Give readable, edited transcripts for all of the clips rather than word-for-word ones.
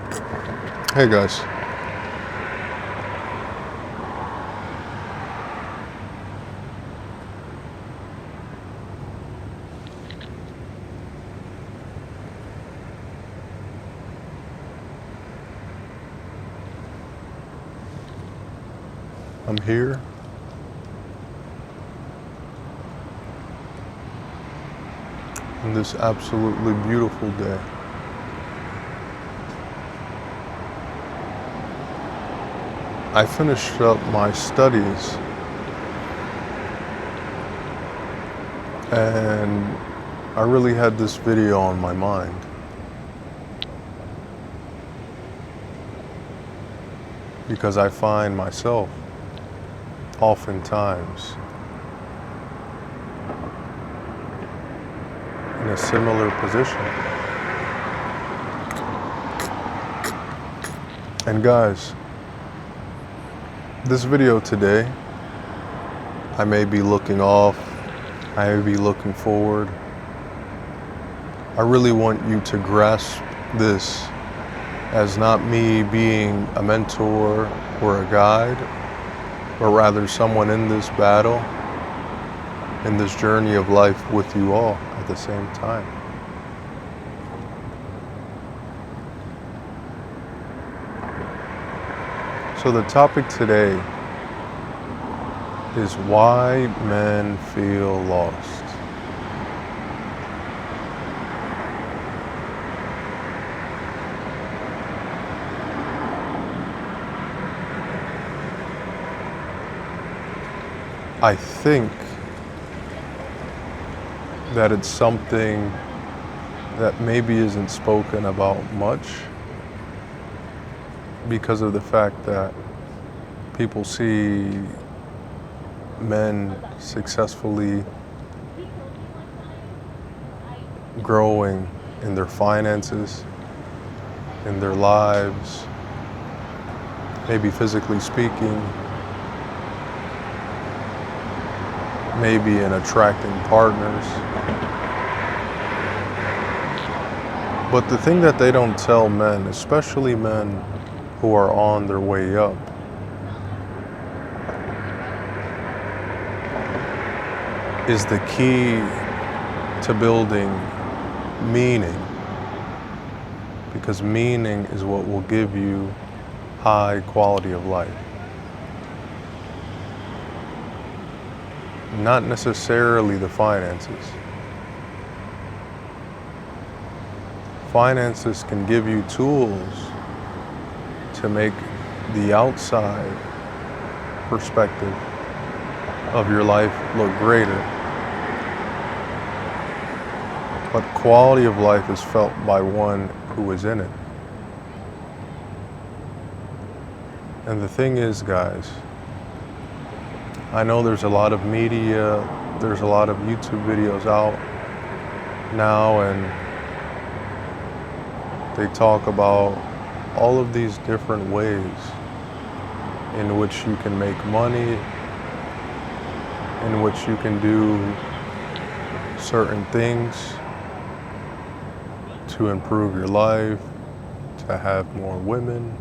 Hey guys, I'm here on this absolutely beautiful day. I finished up my studies and I really had this video on my mind because I find myself oftentimes in a similar position. And guys, this video today, I may be looking off, I may be looking forward. I really want you to grasp this as not me being a mentor or a guide, but rather someone in this battle, in this journey of life with you all at the same time. So the topic today is why men feel lost. I think that it's something that maybe isn't spoken about much because of the fact that people see men successfully growing in their finances, in their lives, maybe physically speaking, maybe in attracting partners. But the thing that they don't tell men, especially men who are on their way up, is the key to building meaning. Because meaning is what will give you high quality of life. Not necessarily the finances. Finances can give you tools to make the outside perspective of your life look greater. But quality of life is felt by one who is in it. And the thing is, guys, I know there's a lot of media, there's a lot of YouTube videos out now, and they talk about all of these different ways in which you can make money, in which you can do certain things to improve your life, to have more women,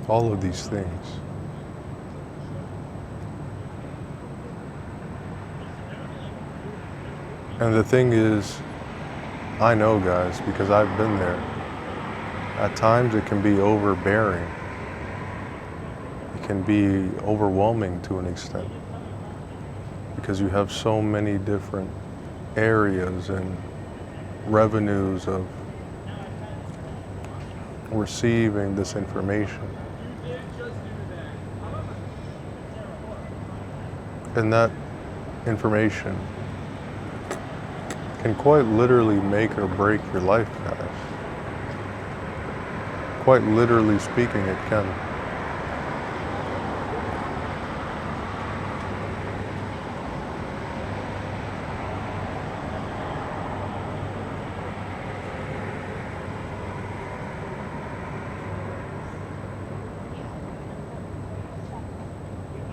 all of these things. And the thing is, I know, guys, because I've been there. At times it can be overbearing. It can be overwhelming to an extent because you have so many different areas and revenues of receiving this information. And that information can quite literally make or break your life, guys. Quite literally speaking, it can.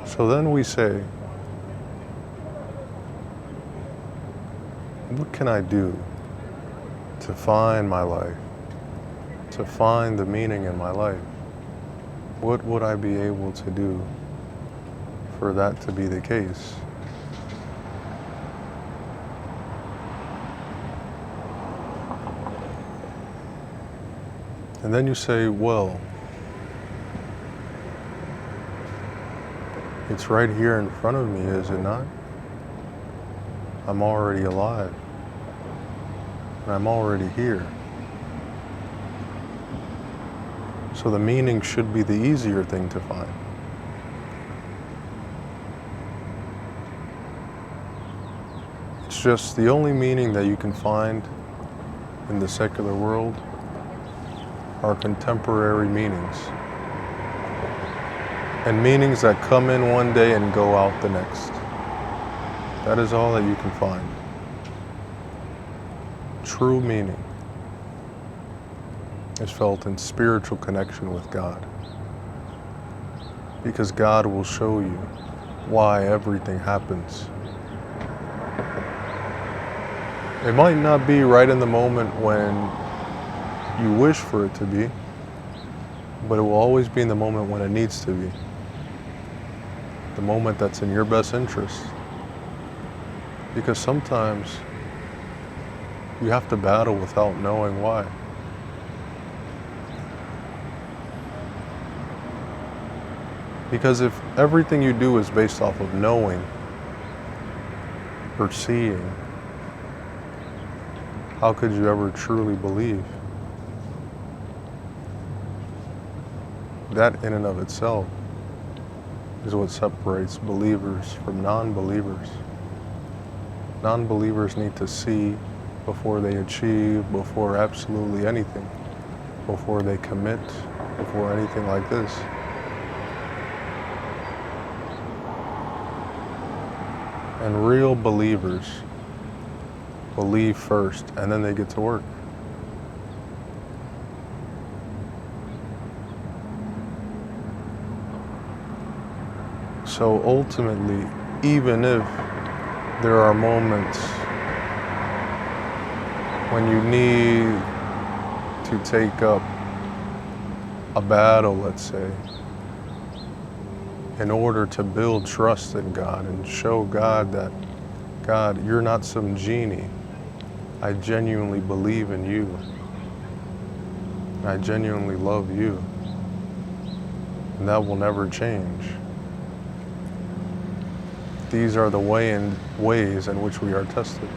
So then we say, what can I do to find my life, to find the meaning in my life? What would I be able to do for that to be the case? And then you say, well, it's right here in front of me, is it not? I'm already alive. And I'm already here. So the meaning should be the easier thing to find. It's just the only meaning that you can find in the secular world are contemporary meanings. And meanings that come in one day and go out the next. That is all that you can find. True meaning is felt in spiritual connection with God. Because God will show you why everything happens. It might not be right in the moment when you wish for it to be, but it will always be in the moment when it needs to be. The moment that's in your best interest. Because sometimes you have to battle without knowing why. Because if everything you do is based off of knowing or seeing, how could you ever truly believe? That in and of itself is what separates believers from non-believers. Non-believers need to see before they achieve, before absolutely anything, before they commit, before anything like this. And real believers believe first, and then they get to work. So ultimately, even if there are moments when you need to take up a battle, let's say, in order to build trust in God and show God that, God, you're not some genie. I genuinely believe in you. And I genuinely love you. And that will never change. These are the ways in which we are tested.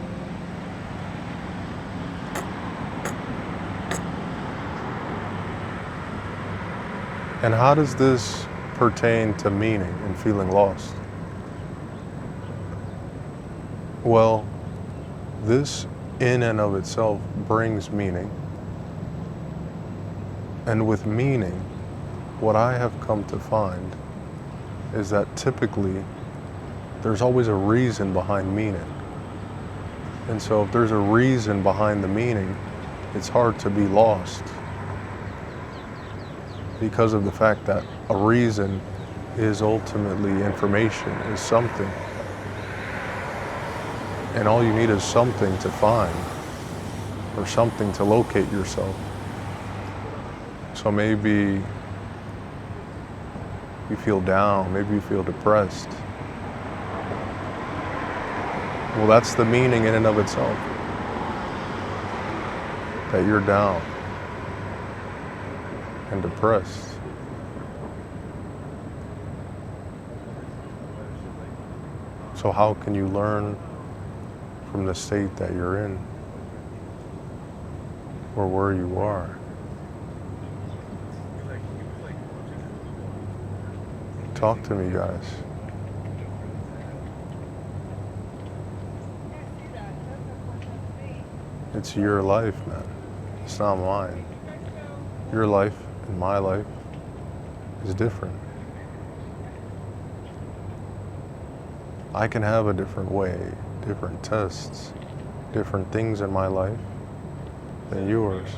And how does this pertain to meaning and feeling lost? Well, this in and of itself brings meaning. And with meaning, what I have come to find is that typically there's always a reason behind meaning. And so if there's a reason behind the meaning, it's hard to be lost. Because of the fact that a reason is ultimately information, is something. And all you need is something to find, or something to locate yourself. So maybe you feel down, maybe you feel depressed. Well, that's the meaning in and of itself. That you're down and depressed. So how can you learn from the state that you're in, or where you are? Talk to me, guys. It's your life, man. It's not mine. Your life and my life is different. I can have a different way, different tests, different things in my life than yours.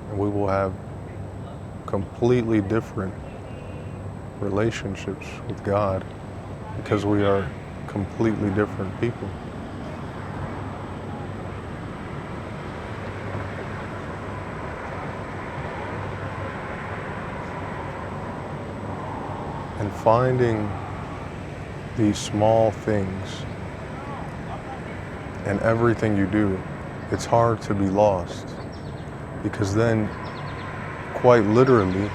And we will have completely different relationships with God because we are completely different people. And finding these small things in everything you do, it's hard to be lost, because then, quite literally,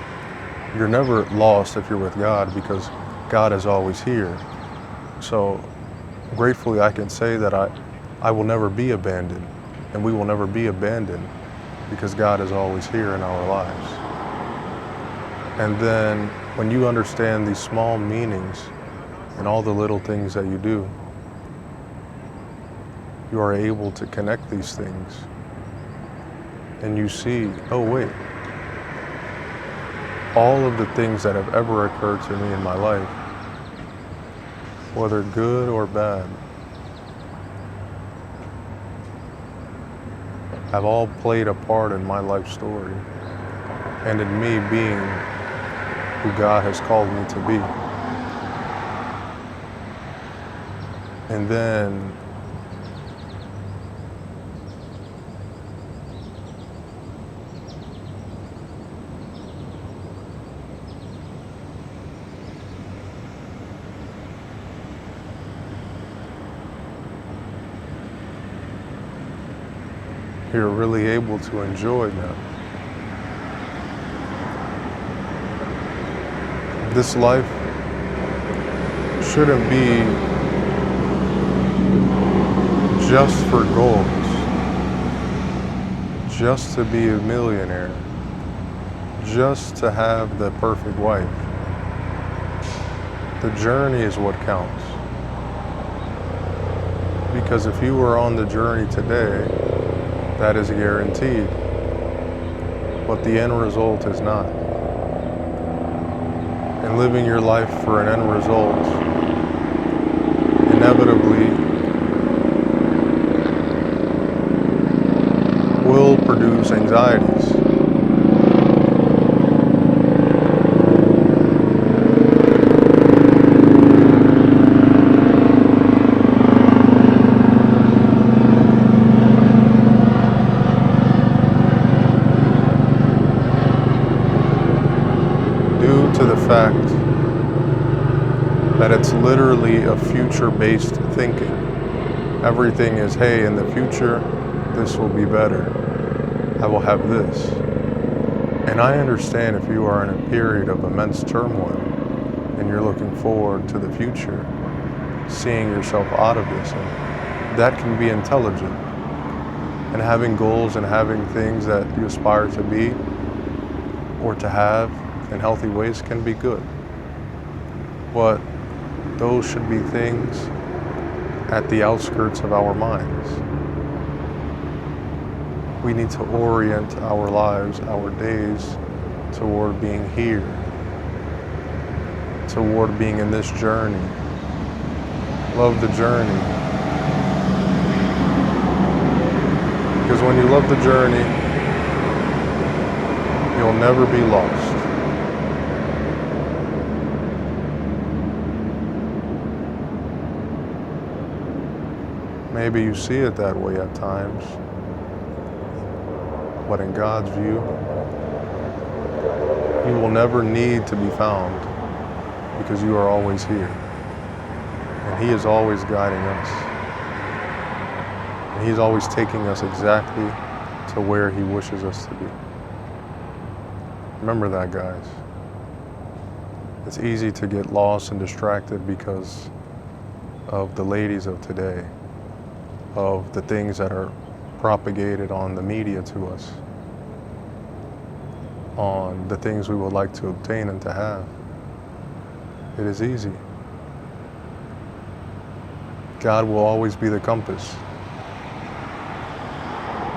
you're never lost if you're with God, because God is always here. So gratefully I can say that I will never be abandoned, and we will never be abandoned, because God is always here in our lives. And then when you understand these small meanings and all the little things that you do, you are able to connect these things. And you see, oh wait, all of the things that have ever occurred to me in my life, whether good or bad, have all played a part in my life story and in me being who God has called me to be. And then you're really able to enjoy now. This life shouldn't be just for goals, just to be a millionaire, just to have the perfect wife. The journey is what counts. Because if you were on the journey today, that is guaranteed, but the end result is not. And living your life for an end result inevitably will produce anxieties. To the fact that it's literally a future-based thinking. Everything is, hey, in the future, this will be better. I will have this. And I understand if you are in a period of immense turmoil and you're looking forward to the future, seeing yourself out of this, and that can be intelligent. And having goals and having things that you aspire to be or to have in healthy ways can be good. But those should be things at the outskirts of our minds. We need to orient our lives, our days, toward being here, toward being in this journey. Love the journey. Because when you love the journey, you'll never be lost. Maybe you see it that way at times, but in God's view, you will never need to be found because you are always here. And He is always guiding us. And He's always taking us exactly to where He wishes us to be. Remember that, guys. It's easy to get lost and distracted because of the ladies of today, of the things that are propagated on the media to us, on the things we would like to obtain and to have. It is easy. God will always be the compass.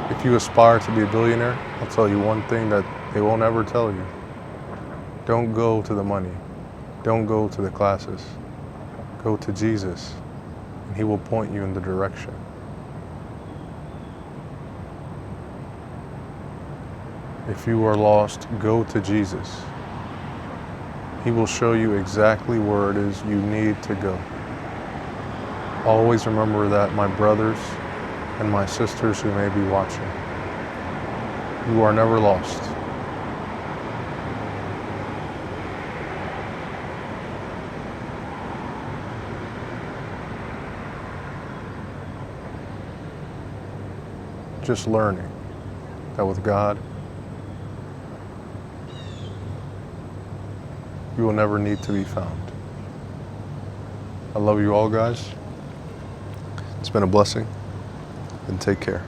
If you aspire to be a billionaire, I'll tell you one thing that they won't ever tell you. Don't go to the money. Don't go to the classes. Go to Jesus, and He will point you in the direction. If you are lost, go to Jesus. He will show you exactly where it is you need to go. Always remember that, my brothers and my sisters who may be watching. You are never lost. just learning that with God, you will never need to be found. I love you all, guys. It's been a blessing, and take care.